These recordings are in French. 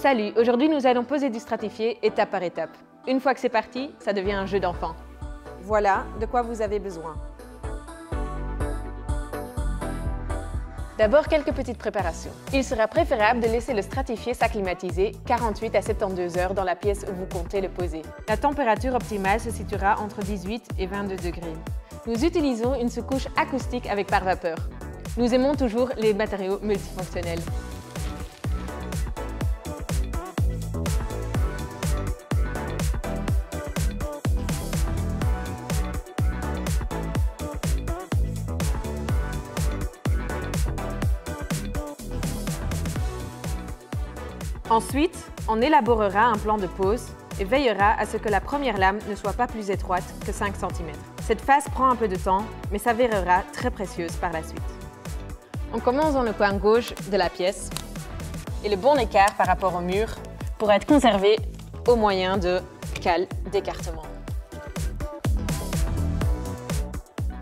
Salut, aujourd'hui nous allons poser du stratifié étape par étape. Une fois que c'est parti, ça devient un jeu d'enfant. Voilà de quoi vous avez besoin. D'abord, quelques petites préparations. Il sera préférable de laisser le stratifié s'acclimatiser 48 à 72 heures dans la pièce où vous comptez le poser. La température optimale se situera entre 18 et 22 degrés. Nous utilisons une sous-couche acoustique avec pare-vapeur. Nous aimons toujours les matériaux multifonctionnels. Ensuite, on élaborera un plan de pose et veillera à ce que la première lame ne soit pas plus étroite que 5 cm. Cette phase prend un peu de temps, mais s'avérera très précieuse par la suite. On commence dans le coin gauche de la pièce et le bon écart par rapport au mur pourra être conservé au moyen de cales d'écartement.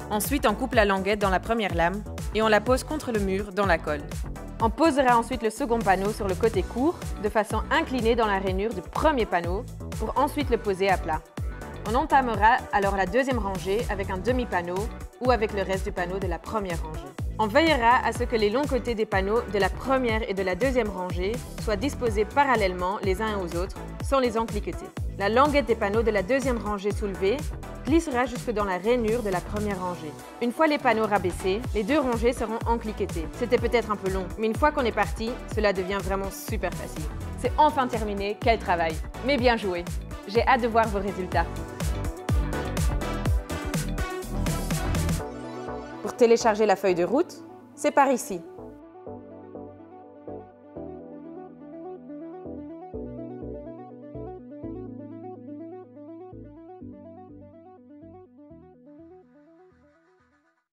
Ensuite, on coupe la languette dans la première lame et on la pose contre le mur dans la colle. On posera ensuite le second panneau sur le côté court, de façon inclinée dans la rainure du premier panneau, pour ensuite le poser à plat. On entamera alors la deuxième rangée avec un demi-panneau ou avec le reste du panneau de la première rangée. On veillera à ce que les longs côtés des panneaux de la première et de la deuxième rangée soient disposés parallèlement les uns aux autres, sans les encliqueter. La languette des panneaux de la deuxième rangée soulevée glissera jusque dans la rainure de la première rangée. Une fois les panneaux rabaissés, les deux rangées seront encliquetées. C'était peut-être un peu long, mais une fois qu'on est parti, cela devient vraiment super facile. C'est enfin terminé, quel travail! Mais bien joué! J'ai hâte de voir vos résultats. Pour télécharger la feuille de route, c'est par ici.